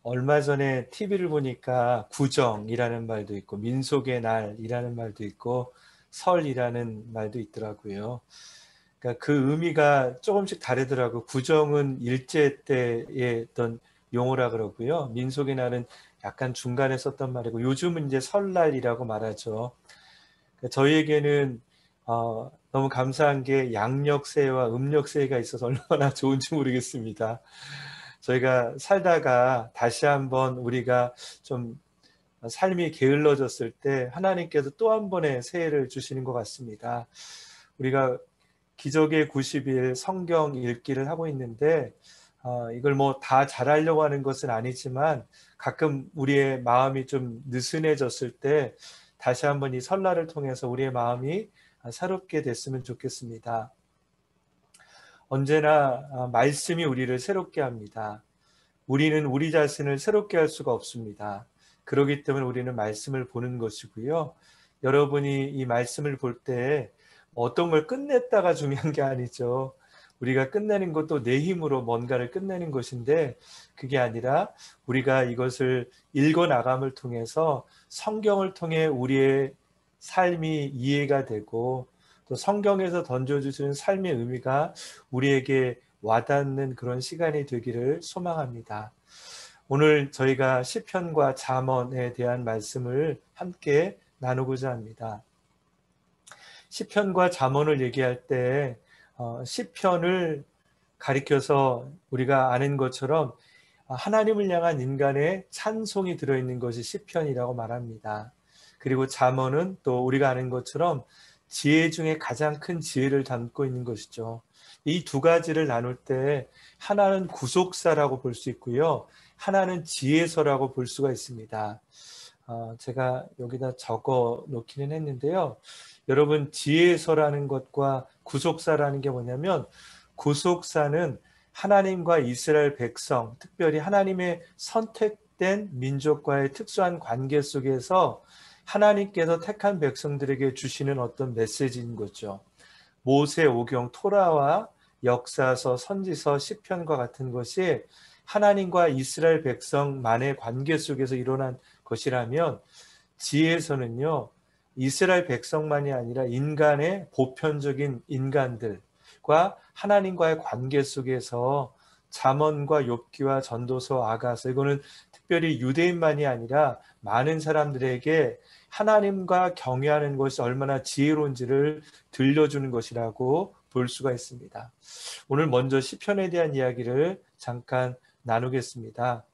얼마 전에 TV를 보니까 구정이라는 말도 있고 민속의 날이라는 말도 있고 설이라는 말도 있더라고요. 그러니까 그 의미가 조금씩 다르더라고요. 구정은 일제 때의 어떤 용어라 그러고요. 민속의 날은 약간 중간에 썼던 말이고 요즘은 이제 설날이라고 말하죠. 그러니까 저희에게는 너무 감사한 게 양력세와 음력세가 있어서 얼마나 좋은지 모르겠습니다. 저희가 살다가 다시 한번 우리가 좀 삶이 게을러졌을 때 하나님께서 또 한 번의 새해를 주시는 것 같습니다. 우리가 기적의 90일 성경 읽기를 하고 있는데 이걸 뭐 다 잘하려고 하는 것은 아니지만 가끔 우리의 마음이 좀 느슨해졌을 때 다시 한번 이 설날을 통해서 우리의 마음이 새롭게 됐으면 좋겠습니다. 언제나 말씀이 우리를 새롭게 합니다. 우리는 우리 자신을 새롭게 할 수가 없습니다. 그렇기 때문에 우리는 말씀을 보는 것이고요. 여러분이 이 말씀을 볼 때 어떤 걸 끝냈다가 중요한 게 아니죠. 우리가 끝내는 것도 내 힘으로 뭔가를 끝내는 것인데 그게 아니라 우리가 이것을 읽어 나감을 통해서 성경을 통해 우리의 삶이 이해가 되고 또 성경에서 던져주시는 삶의 의미가 우리에게 와닿는 그런 시간이 되기를 소망합니다. 오늘 저희가 시편과 잠언에 대한 말씀을 함께 나누고자 합니다. 시편과 잠언을 얘기할 때 시편을 가리켜서 우리가 아는 것처럼 하나님을 향한 인간의 찬송이 들어있는 것이 시편이라고 말합니다. 그리고 잠언은 또 우리가 아는 것처럼 지혜 중에 가장 큰 지혜를 담고 있는 것이죠. 이 두 가지를 나눌 때 하나는 구속사라고 볼 수 있고요. 하나는 지혜서라고 볼 수가 있습니다. 제가 여기다 적어 놓기는 했는데요. 여러분 지혜서라는 것과 구속사라는 게 뭐냐면 구속사는 하나님과 이스라엘 백성, 특별히 하나님의 선택된 민족과의 특수한 관계 속에서 하나님께서 택한 백성들에게 주시는 어떤 메시지인 거죠. 모세 오경 토라와 역사서, 선지서, 시편과 같은 것이 하나님과 이스라엘 백성만의 관계 속에서 일어난 것이라면 지혜서는요, 이스라엘 백성만이 아니라 인간의 보편적인 인간들과 하나님과의 관계 속에서 잠언과 욥기와 전도서, 아가서 이거는 특별히 유대인만이 아니라 많은 사람들에게 하나님과 경외하는 것이 얼마나 지혜로운지를 들려주는 것이라고 볼 수가 있습니다. 오늘 먼저 시편에 대한 이야기를 잠깐 나누겠습니다.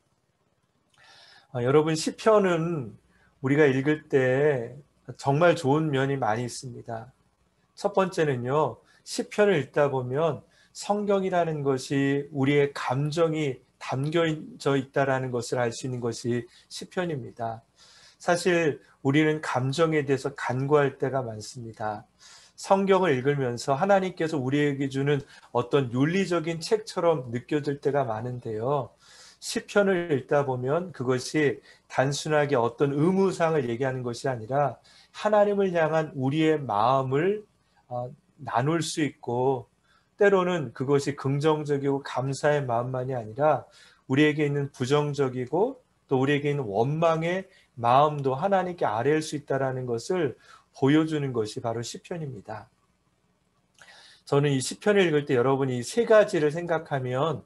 여러분 시편은 우리가 읽을 때 정말 좋은 면이 많이 있습니다. 첫 번째는요. 시편을 읽다 보면 성경이라는 것이 우리의 감정이 담겨져 있다라는 것을 알 수 있는 것이 시편입니다. 사실 우리는 감정에 대해서 간구할 때가 많습니다. 성경을 읽으면서 하나님께서 우리에게 주는 어떤 윤리적인 책처럼 느껴질 때가 많은데요. 시편을 읽다 보면 그것이 단순하게 어떤 의무사항을 얘기하는 것이 아니라 하나님을 향한 우리의 마음을 나눌 수 있고 때로는 그것이 긍정적이고 감사의 마음만이 아니라 우리에게 있는 부정적이고 또 우리에게 있는 원망의 마음도 하나님께 아뢰일 수 있다는 것을 보여주는 것이 바로 시편입니다. 저는 이 시편을 읽을 때 여러분이 세 가지를 생각하면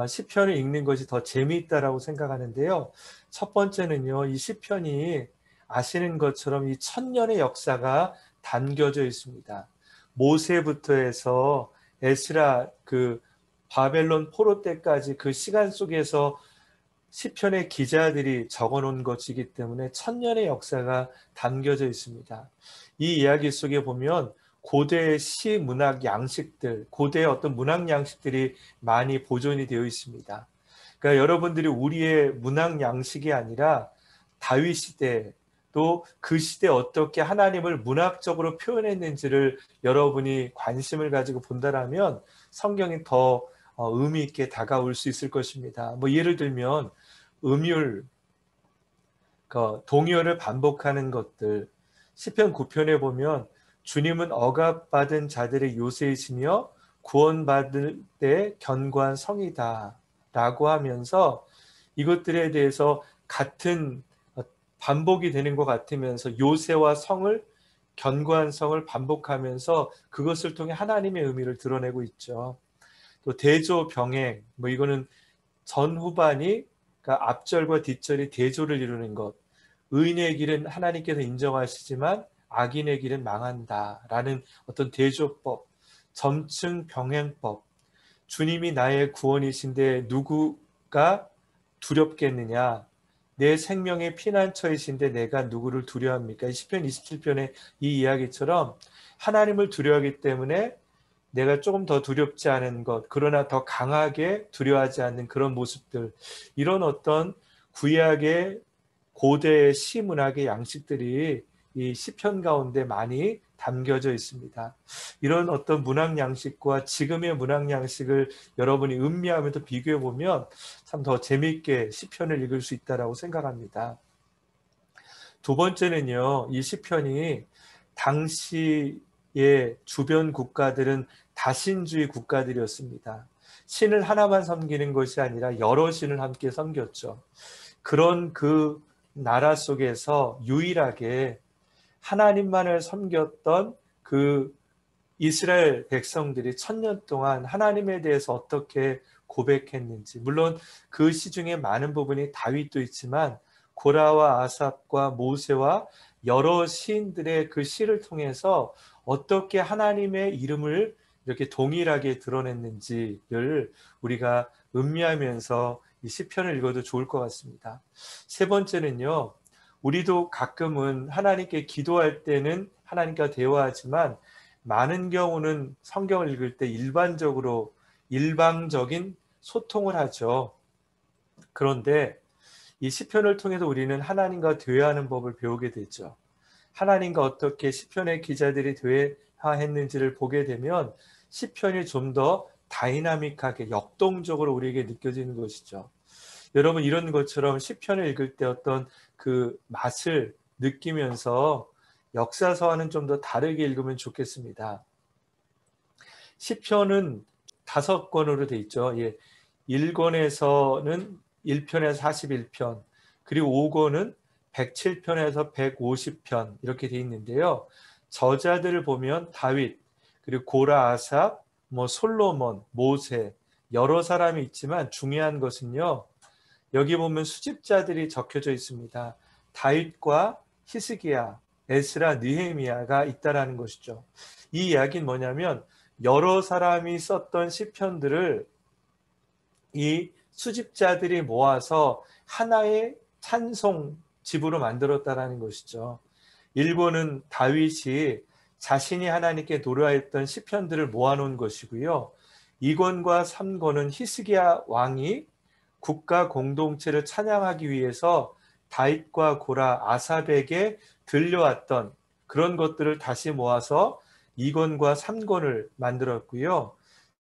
시편을 읽는 것이 더 재미있다라고 생각하는데요. 첫 번째는요, 이 시편이 아시는 것처럼 이 천년의 역사가 담겨져 있습니다. 모세부터 해서 에스라 그 바벨론 포로 때까지 그 시간 속에서 시편의 기자들이 적어놓은 것이기 때문에 천년의 역사가 담겨져 있습니다. 이 이야기 속에 보면 고대의 시 문학 양식들, 고대의 어떤 문학 양식들이 많이 보존이 되어 있습니다. 그러니까 여러분들이 우리의 문학 양식이 아니라 다윗 시대 또 그 시대 어떻게 하나님을 문학적으로 표현했는지를 여러분이 관심을 가지고 본다라면 성경이 더 의미 있게 다가올 수 있을 것입니다. 뭐 예를 들면 음율, 동요를 반복하는 것들, 시편 9편에 보면 주님은 억압받은 자들의 요새이시며 구원받을 때 견고한 성이다 라고 하면서 이것들에 대해서 같은 반복이 되는 것 같으면서 요새와 성을 견고한 성을 반복하면서 그것을 통해 하나님의 의미를 드러내고 있죠. 또 대조 병행 이거는 전후반이 그러니까 앞절과 뒷절이 대조를 이루는 것. 의인의 길은 하나님께서 인정하시지만 악인의 길은 망한다라는 어떤 대조법, 점층 병행법. 주님이 나의 구원이신데 누구가 두렵겠느냐? 내 생명의 피난처이신데 내가 누구를 두려워합니까? 시편 27편의 이 이야기처럼 하나님을 두려워하기 때문에 내가 조금 더 두렵지 않은 것, 그러나 더 강하게 두려워하지 않는 그런 모습들, 이런 어떤 구약의 고대의 시문학의 양식들이 이 시편 가운데 많이 담겨져 있습니다. 이런 어떤 문학 양식과 지금의 문학 양식을 여러분이 음미하면서 비교해 보면 참 더 재미있게 시편을 읽을 수 있다라고 생각합니다. 두 번째는요, 이 시편이 당시의 주변 국가들은 다신주의 국가들이었습니다. 신을 하나만 섬기는 것이 아니라 여러 신을 함께 섬겼죠. 그런 그 나라 속에서 유일하게 하나님만을 섬겼던 그 이스라엘 백성들이 1000년 동안 하나님에 대해서 어떻게 고백했는지, 물론 그 시중에 많은 부분이 다윗도 있지만 고라와 아삽과 모세와 여러 시인들의 그 시를 통해서 어떻게 하나님의 이름을 이렇게 동일하게 드러냈는지를 우리가 음미하면서 이 시편을 읽어도 좋을 것 같습니다. 세 번째는요, 우리도 가끔은 하나님께 기도할 때는 하나님과 대화하지만 많은 경우는 성경을 읽을 때 일방적인 소통을 하죠. 그런데 이 시편을 통해서 우리는 하나님과 대화하는 법을 배우게 되죠. 하나님과 어떻게 시편의 기자들이 대화했는지를 보게 되면 시편이 좀 더 다이나믹하게 역동적으로 우리에게 느껴지는 것이죠. 여러분, 이런 것처럼 시편을 읽을 때 어떤 그 맛을 느끼면서 역사서와는 좀 더 다르게 읽으면 좋겠습니다. 시편은 5권으로 돼 있죠. 1권에서는 1편에서 41편, 그리고 5권은 107편에서 150편 이렇게 돼 있는데요. 저자들을 보면 다윗, 그리고 고라, 아삽, 솔로몬, 모세 여러 사람이 있지만 중요한 것은요. 여기 보면 수집자들이 적혀져 있습니다. 다윗과 히스기야, 에스라, 느헤미야가 있다라는 것이죠. 이 이야기는 뭐냐면 여러 사람이 썼던 시편들을 이 수집자들이 모아서 하나의 찬송집으로 만들었다라는 것이죠. 1권은 다윗이 자신이 하나님께 노래했던 시편들을 모아놓은 것이고요. 2권과 3권은 히스기야 왕이 국가 공동체를 찬양하기 위해서 다윗과 고라, 아삽에게 들려왔던 그런 것들을 다시 모아서 2권과 3권을 만들었고요.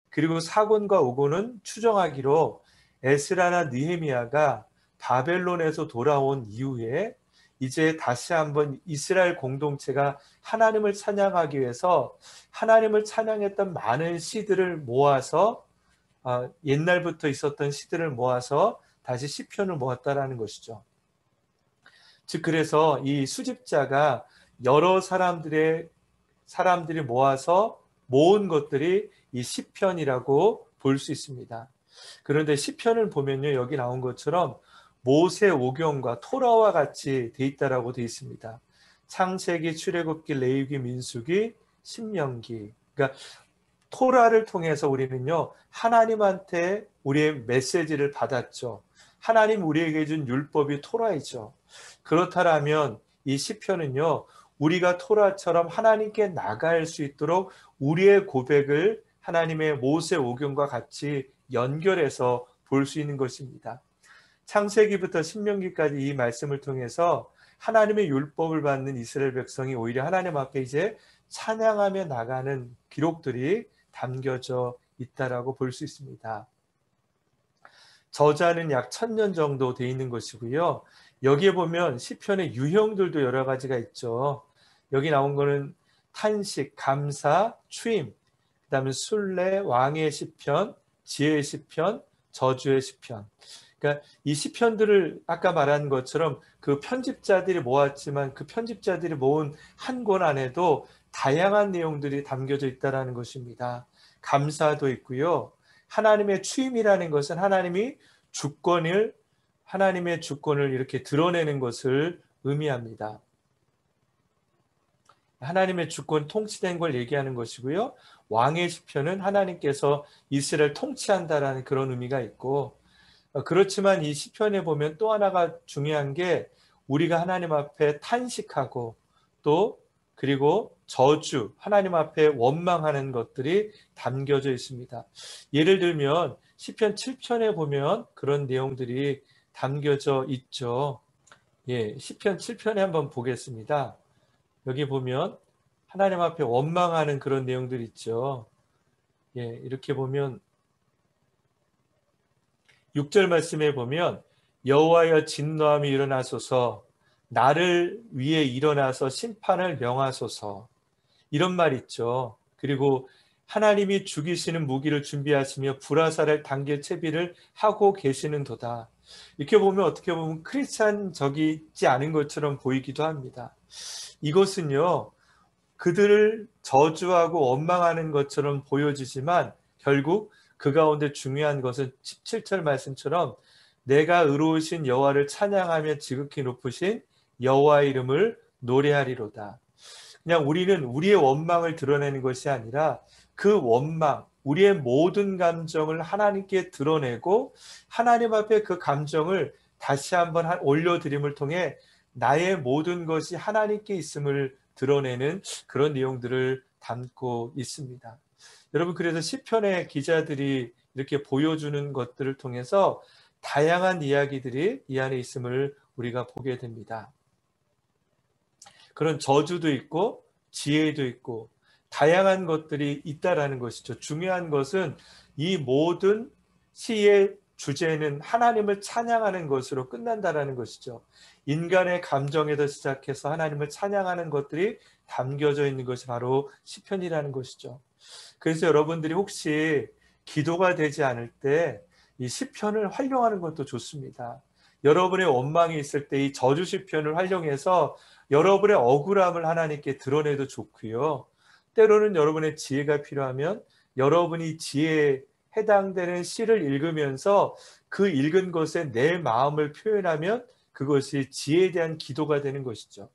그리고 4권과 5권은 추정하기로 에스라나 느헤미야가 바벨론에서 돌아온 이후에 이제 다시 한번 이스라엘 공동체가 하나님을 찬양하기 위해서 하나님을 찬양했던 많은 시들을 모아서 옛날부터 있었던 시들을 모아서 다시 시편을 모았다라는 것이죠. 즉 그래서 이 수집자가 여러 사람들이 모아서 모은 것들이 이 시편이라고 볼 수 있습니다. 그런데 시편을 보면요, 여기 나온 것처럼 모세 오경과 토라와 같이 돼 있다라고 돼 있습니다. 창세기, 출애굽기, 레위기, 민수기, 신명기. 그러니까 토라를 통해서 우리는요, 하나님한테 우리의 메시지를 받았죠. 하나님 우리에게 준 율법이 토라이죠. 그렇다면 이 시편은요, 우리가 토라처럼 하나님께 나갈 수 있도록 우리의 고백을 하나님의 모세 오경과 같이 연결해서 볼 수 있는 것입니다. 창세기부터 신명기까지 이 말씀을 통해서 하나님의 율법을 받는 이스라엘 백성이 오히려 하나님 앞에 이제 찬양하며 나가는 기록들이 담겨져 있다라고 볼 수 있습니다. 저자는 약 1000년 정도 돼 있는 것이고요. 여기에 보면 시편의 유형들도 여러 가지가 있죠. 여기 나온 거는 탄식, 감사, 추임, 그다음에 순례, 왕의 시편, 지혜의 시편, 저주의 시편. 그러니까 이 시편들을 아까 말한 것처럼 그 편집자들이 모았지만 그 편집자들이 모은 한 권 안에도 다양한 내용들이 담겨져 있다라는 것입니다. 감사도 있고요. 하나님의 취임이라는 것은 하나님의 주권을 이렇게 드러내는 것을 의미합니다. 하나님의 주권 통치된 걸 얘기하는 것이고요. 왕의 시편은 하나님께서 이스라엘 통치한다라는 그런 의미가 있고, 그렇지만 이 시편에 보면 또 하나가 중요한 게 우리가 하나님 앞에 탄식하고 또 그리고 저주, 하나님 앞에 원망하는 것들이 담겨져 있습니다. 예를 들면 시편 7편에 보면 그런 내용들이 담겨져 있죠. 예, 시편 7편에 한번 보겠습니다. 여기 보면 하나님 앞에 원망하는 그런 내용들 있죠. 예, 이렇게 보면 6절 말씀에 보면 여호와여 진노함이 일어나소서 나를 위해 일어나서 심판을 명하소서 이런 말 있죠. 그리고 하나님이 죽이시는 무기를 준비하시며 불화살을 당길 채비를 하고 계시는도다. 이렇게 보면 어떻게 보면 크리스찬적이지 않은 것처럼 보이기도 합니다. 이것은요, 그들을 저주하고 원망하는 것처럼 보여지지만 결국 그 가운데 중요한 것은 17절 말씀처럼 내가 의로우신 여호와를 찬양하며 지극히 높으신 여호와의 이름을 노래하리로다. 그냥 우리는 우리의 원망을 드러내는 것이 아니라 그 원망, 우리의 모든 감정을 하나님께 드러내고 하나님 앞에 그 감정을 다시 한번 올려드림을 통해 나의 모든 것이 하나님께 있음을 드러내는 그런 내용들을 담고 있습니다. 여러분, 그래서 시편의 기자들이 이렇게 보여주는 것들을 통해서 다양한 이야기들이 이 안에 있음을 우리가 보게 됩니다. 그런 저주도 있고 지혜도 있고 다양한 것들이 있다라는 것이죠. 중요한 것은 이 모든 시의 주제는 하나님을 찬양하는 것으로 끝난다라는 것이죠. 인간의 감정에서 시작해서 하나님을 찬양하는 것들이 담겨져 있는 것이 바로 시편이라는 것이죠. 그래서 여러분들이 혹시 기도가 되지 않을 때 이 시편을 활용하는 것도 좋습니다. 여러분의 원망이 있을 때 이 저주 시편을 활용해서 여러분의 억울함을 하나님께 드러내도 좋고요. 때로는 여러분의 지혜가 필요하면 여러분이 지혜에 해당되는 시를 읽으면서 그 읽은 것에 내 마음을 표현하면 그것이 지혜에 대한 기도가 되는 것이죠.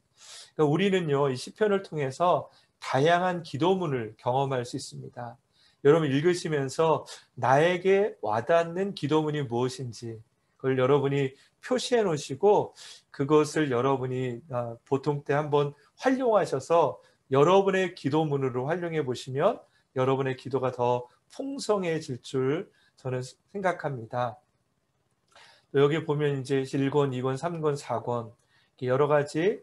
그러니까 우리는요, 이 시편을 통해서 다양한 기도문을 경험할 수 있습니다. 여러분 읽으시면서 나에게 와닿는 기도문이 무엇인지 그걸 여러분이 표시해 놓으시고 그것을 여러분이 보통 때 한번 활용하셔서 여러분의 기도문으로 활용해 보시면 여러분의 기도가 더 풍성해질 줄 저는 생각합니다. 여기 보면 이제 1권, 2권, 3권, 4권 여러 가지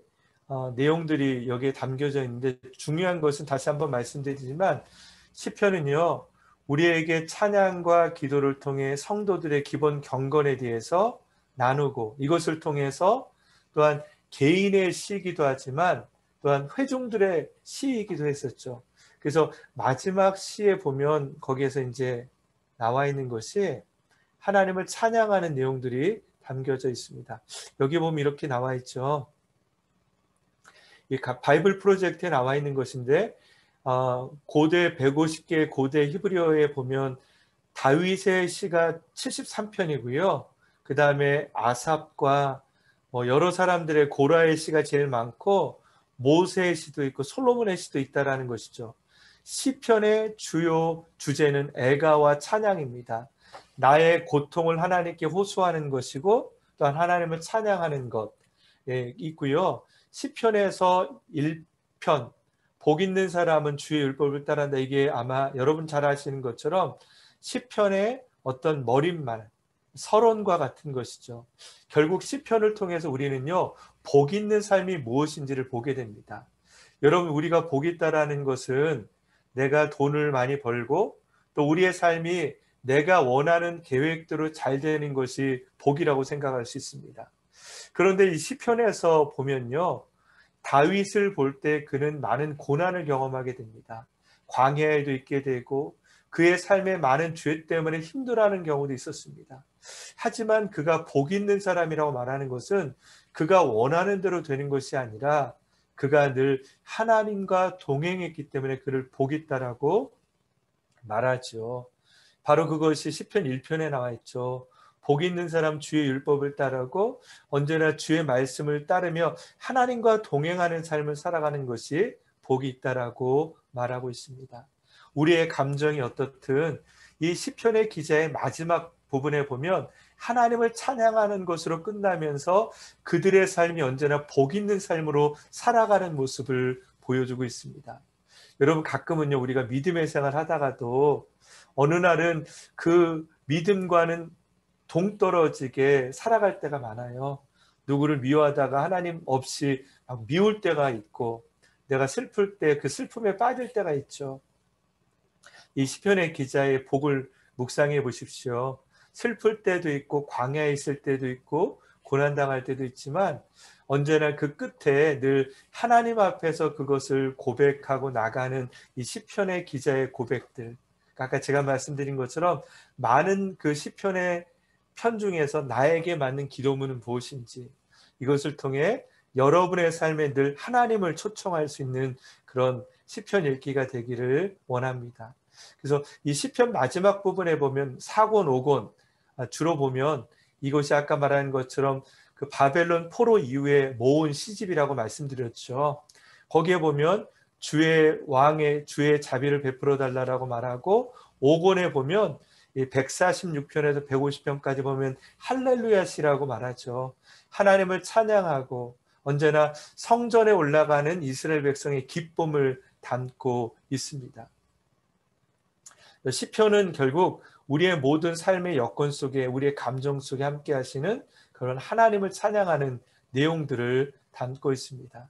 내용들이 여기에 담겨져 있는데 중요한 것은 다시 한번 말씀드리지만 시편은요, 우리에게 찬양과 기도를 통해 성도들의 기본 경건에 대해서 나누고 이것을 통해서 또한 개인의 시이기도 하지만 또한 회중들의 시이기도 했었죠. 그래서 마지막 시에 보면 거기에서 이제 나와 있는 것이 하나님을 찬양하는 내용들이 담겨져 있습니다. 여기 보면 이렇게 나와 있죠. 이 바이블 프로젝트에 나와 있는 것인데 고대 150개의 고대 히브리어에 보면 다윗의 시가 73편이고요. 그 다음에 아삽과 여러 사람들의 고라의 시가 제일 많고 모세의 시도 있고 솔로몬의 시도 있다라는 것이죠. 시편의 주요 주제는 애가와 찬양입니다. 나의 고통을 하나님께 호소하는 것이고 또한 하나님을 찬양하는 것 있고요. 시편에서 1편 복 있는 사람은 주의 율법을 따른다. 이게 아마 여러분 잘 아시는 것처럼 시편의 어떤 머릿말, 서론과 같은 것이죠. 결국 시편을 통해서 우리는요, 복 있는 삶이 무엇인지를 보게 됩니다. 여러분, 우리가 복 있다라는 것은 내가 돈을 많이 벌고 또 우리의 삶이 내가 원하는 계획대로 잘 되는 것이 복이라고 생각할 수 있습니다. 그런데 이 시편에서 보면요, 다윗을 볼 때 그는 많은 고난을 경험하게 됩니다. 광야에도 있게 되고 그의 삶에 많은 죄 때문에 힘들어하는 경우도 있었습니다. 하지만 그가 복 있는 사람이라고 말하는 것은 그가 원하는 대로 되는 것이 아니라 그가 늘 하나님과 동행했기 때문에 그를 복 있다라고 말하죠. 바로 그것이 시편 1편에 나와 있죠. 복 있는 사람 주의 율법을 따르고 언제나 주의 말씀을 따르며 하나님과 동행하는 삶을 살아가는 것이 복이 있다라고 말하고 있습니다. 우리의 감정이 어떻든 이 시편의 기자의 마지막 부분에 보면 하나님을 찬양하는 것으로 끝나면서 그들의 삶이 언제나 복 있는 삶으로 살아가는 모습을 보여주고 있습니다. 여러분, 가끔은요, 우리가 믿음의 생활 하다가도 어느 날은 그 믿음과는 동떨어지게 살아갈 때가 많아요. 누구를 미워하다가 하나님 없이 막 미울 때가 있고, 내가 슬플 때 그 슬픔에 빠질 때가 있죠. 이 시편의 기자의 복을 묵상해 보십시오. 슬플 때도 있고 광야에 있을 때도 있고 고난당할 때도 있지만 언제나 그 끝에 늘 하나님 앞에서 그것을 고백하고 나가는 이 시편의 기자의 고백들. 아까 제가 말씀드린 것처럼 많은 그 시편의 편 중에서 나에게 맞는 기도문은 무엇인지, 이것을 통해 여러분의 삶에 늘 하나님을 초청할 수 있는 그런 시편 읽기가 되기를 원합니다. 그래서 이 시편 마지막 부분에 보면 4권, 5권 주로 보면 이것이 아까 말한 것처럼 그 바벨론 포로 이후에 모은 시집이라고 말씀드렸죠. 거기에 보면 주의 자비를 베풀어 달라라고 말하고, 5권에 보면 146편에서 150편까지 보면 할렐루야시라고 말하죠. 하나님을 찬양하고 언제나 성전에 올라가는 이스라엘 백성의 기쁨을 담고 있습니다. 시편은 결국 우리의 모든 삶의 여건 속에, 우리의 감정 속에 함께 하시는 그런 하나님을 찬양하는 내용들을 담고 있습니다.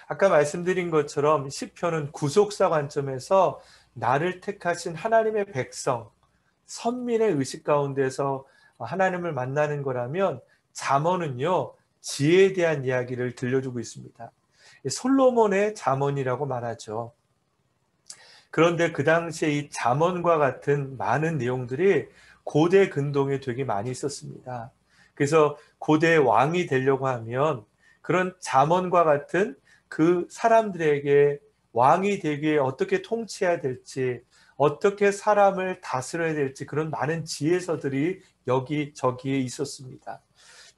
아까 말씀드린 것처럼 시편은 구속사 관점에서 나를 택하신 하나님의 백성, 선민의 의식 가운데서 하나님을 만나는 거라면, 잠언은요, 지혜에 대한 이야기를 들려주고 있습니다. 솔로몬의 잠언이라고 말하죠. 그런데 그 당시에 이 잠언과 같은 많은 내용들이 고대 근동에 되게 많이 있었습니다. 그래서 고대 왕이 되려고 하면 그런 잠언과 같은 그 사람들에게 왕이 되기 위해 어떻게 통치해야 될지, 어떻게 사람을 다스려야 될지 그런 많은 지혜서들이 여기저기에 있었습니다.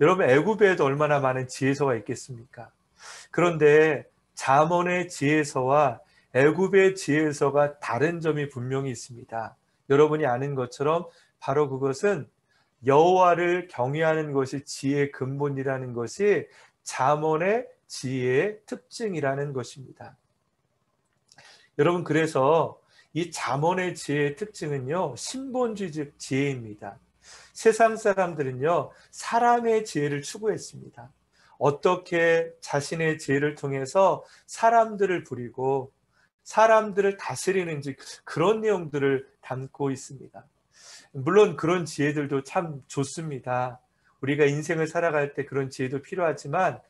여러분, 애굽에도 얼마나 많은 지혜서가 있겠습니까? 그런데 잠언의 지혜서와 애굽의 지혜서가 다른 점이 분명히 있습니다. 여러분이 아는 것처럼 바로 그것은 여호와를 경외하는 것이 지혜의 근본이라는 것이 잠언의 지혜의 특징이라는 것입니다. 여러분, 그래서 이 잠언의 지혜의 특징은요, 신본주의적 지혜입니다. 세상 사람들은요, 사람의 지혜를 추구했습니다. 어떻게 자신의 지혜를 통해서 사람들을 부리고 사람들을 다스리는지, 그런 내용들을 담고 있습니다. 물론 그런 지혜들도 참 좋습니다. 우리가 인생을 살아갈 때 그런 지혜도 필요하지만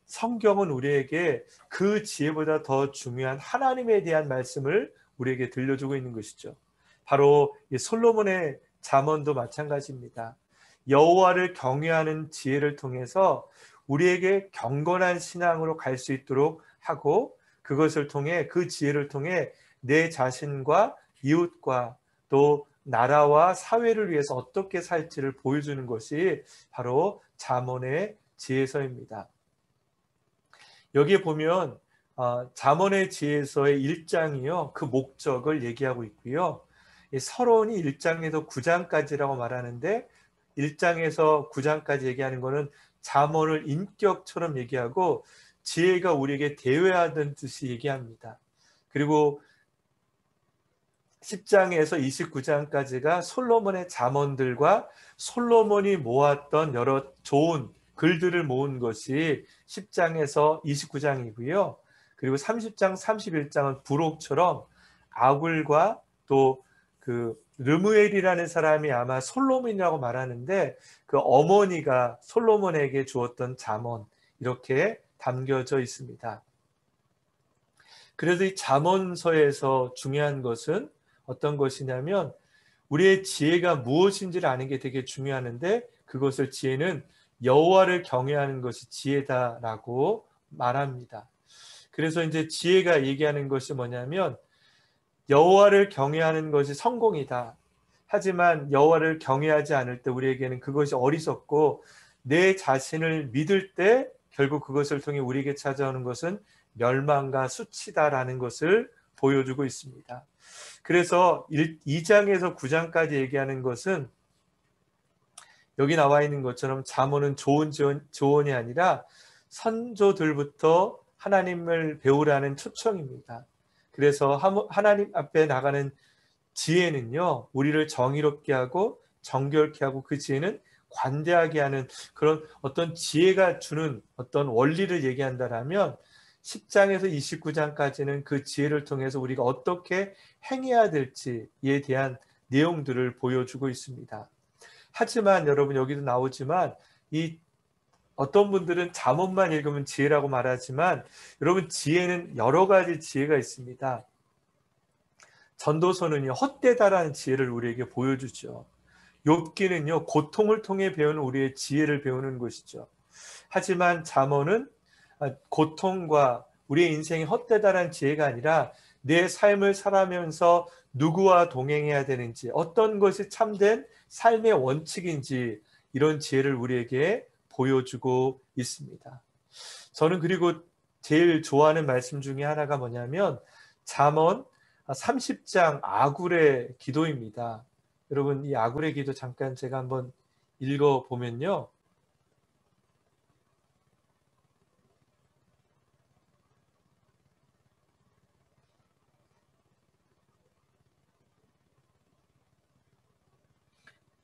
성경은 우리에게 그 지혜보다 더 중요한 하나님에 대한 말씀을 우리에게 들려주고 있는 것이죠. 바로 이 솔로몬의 잠언도 마찬가지입니다. 여호와를 경외하는 지혜를 통해서 우리에게 경건한 신앙으로 갈 수 있도록 하고, 그것을 통해, 그 지혜를 통해 내 자신과 이웃과 또 나라와 사회를 위해서 어떻게 살지를 보여주는 것이 바로 잠언의 지혜서입니다. 여기에 보면 잠언의 지혜서의 1장이요, 그 목적을 얘기하고 있고요. 서론이 1장에서 9장까지라고 말하는데 1장에서 9장까지 얘기하는 것은 잠언을 인격처럼 얘기하고 지혜가 우리에게 대외하던 듯이 얘기합니다. 그리고 10장에서 29장까지가 솔로몬의 잠언들과 솔로몬이 모았던 여러 좋은 글들을 모은 것이 10장에서 29장이고요. 그리고 30장, 31장은 부록처럼 아굴과 또 그 르무엘이라는 사람이 아마 솔로몬이라고 말하는데 그 어머니가 솔로몬에게 주었던 잠언, 이렇게 담겨져 있습니다. 그래서 이 잠언서에서 중요한 것은 어떤 것이냐면 우리의 지혜가 무엇인지를 아는 게 되게 중요한데 그것을 지혜는 여호와를 경외하는 것이 지혜다라고 말합니다. 그래서 이제 지혜가 얘기하는 것이 뭐냐면 여호와를 경외하는 것이 성공이다. 하지만 여호와를 경외하지 않을 때 우리에게는 그것이 어리석고 내 자신을 믿을 때 결국 그것을 통해 우리에게 찾아오는 것은 멸망과 수치다라는 것을 보여주고 있습니다. 그래서 2장에서 9장까지 얘기하는 것은 여기 나와 있는 것처럼 잠언은 좋은 조언이 아니라 선조들부터 하나님을 배우라는 초청입니다. 그래서 하나님 앞에 나가는 지혜는요, 우리를 정의롭게 하고 정결케 하고 그 지혜는 관대하게 하는 그런 어떤 지혜가 주는 어떤 원리를 얘기한다라면 10장에서 29장까지는 그 지혜를 통해서 우리가 어떻게 행해야 될지에 대한 내용들을 보여주고 있습니다. 하지만 여러분 여기도 나오지만 이 어떤 분들은 잠언만 읽으면 지혜라고 말하지만 여러분 지혜는 여러 가지 지혜가 있습니다. 전도서는요 헛되다라는 지혜를 우리에게 보여주죠. 욥기는요 고통을 통해 배우는 우리의 지혜를 배우는 것이죠. 하지만 잠언은 고통과 우리의 인생이 헛되다라는 지혜가 아니라 내 삶을 살아면서 누구와 동행해야 되는지 어떤 것이 참된 삶의 원칙인지 이런 지혜를 우리에게 보여주고 있습니다. 저는 그리고 제일 좋아하는 말씀 중에 하나가 뭐냐면 잠언 30장 아굴의 기도입니다. 여러분 이 아굴의 기도 잠깐 제가 한번 읽어보면요.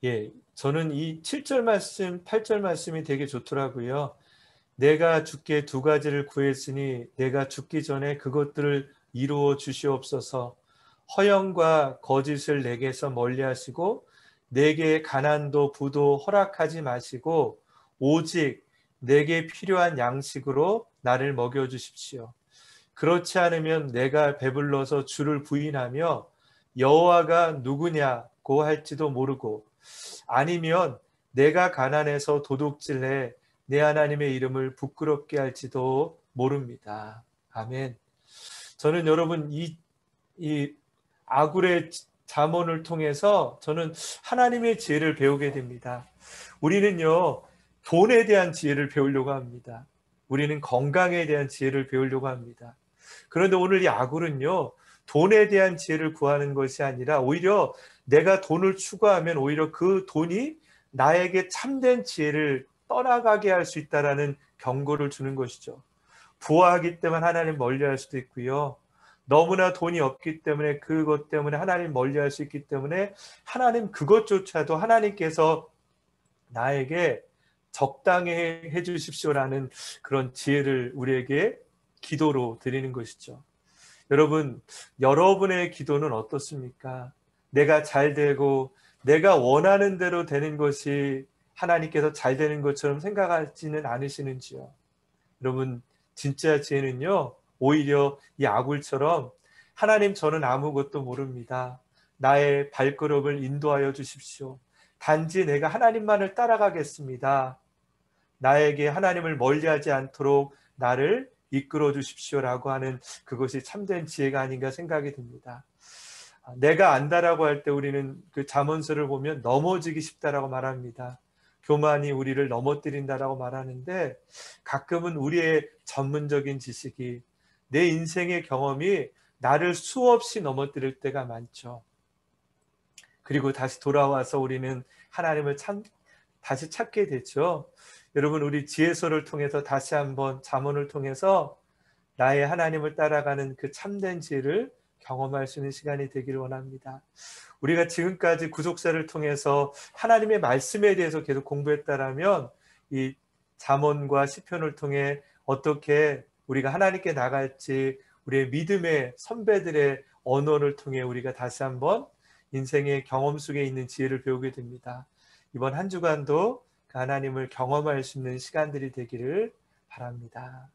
예, 저는 이 7절 말씀, 8절 말씀이 되게 좋더라고요. 내가 주께 두 가지를 구했으니 내가 죽기 전에 그것들을 이루어 주시옵소서. 허영과 거짓을 내게서 멀리하시고 내게 가난도 부도 허락하지 마시고 오직 내게 필요한 양식으로 나를 먹여 주십시오. 그렇지 않으면 내가 배불러서 주를 부인하며 여호와가 누구냐고 할지도 모르고 아니면 내가 가난해서 도둑질해 내 하나님의 이름을 부끄럽게 할지도 모릅니다. 아멘. 저는 여러분 이 아굴의 잠언을 통해서 저는 하나님의 지혜를 배우게 됩니다. 우리는요 돈에 대한 지혜를 배우려고 합니다. 우리는 건강에 대한 지혜를 배우려고 합니다. 그런데 오늘 이 아굴은요 돈에 대한 지혜를 구하는 것이 아니라 오히려 내가 돈을 추구하면 오히려 그 돈이 나에게 참된 지혜를 떠나가게 할 수 있다라는 경고를 주는 것이죠. 부하기 때문에 하나님 멀리할 수도 있고요. 너무나 돈이 없기 때문에 그것 때문에 하나님 멀리할 수 있기 때문에 하나님 그것조차도 하나님께서 나에게 적당히 해 주십시오라는 그런 지혜를 우리에게 기도로 드리는 것이죠. 여러분, 여러분의 기도는 어떻습니까? 내가 잘 되고 내가 원하는 대로 되는 것이 하나님께서 잘 되는 것처럼 생각하지는 않으시는지요? 여러분, 진짜 지혜는요, 오히려 이 아굴처럼 하나님 저는 아무것도 모릅니다. 나의 발걸음을 인도하여 주십시오. 단지 내가 하나님만을 따라가겠습니다. 나에게 하나님을 멀리하지 않도록 나를 이끌어 주십시오라고 하는 그것이 참된 지혜가 아닌가 생각이 듭니다. 내가 안다라고 할 때 우리는 그 잠언서를 보면 넘어지기 쉽다라고 말합니다. 교만이 우리를 넘어뜨린다라고 말하는데 가끔은 우리의 전문적인 지식이 내 인생의 경험이 나를 수없이 넘어뜨릴 때가 많죠. 그리고 다시 돌아와서 우리는 하나님을 다시 찾게 되죠. 여러분 우리 지혜서를 통해서 다시 한번 잠언을 통해서 나의 하나님을 따라가는 그 참된 지혜를 경험할 수 있는 시간이 되기를 원합니다. 우리가 지금까지 구속사를 통해서 하나님의 말씀에 대해서 계속 공부했다라면 이 잠언과 시편을 통해 어떻게 우리가 하나님께 나갈지 우리의 믿음의 선배들의 언어를 통해 우리가 다시 한번 인생의 경험 속에 있는 지혜를 배우게 됩니다. 이번 한 주간도 그 하나님을 경험할 수 있는 시간들이 되기를 바랍니다.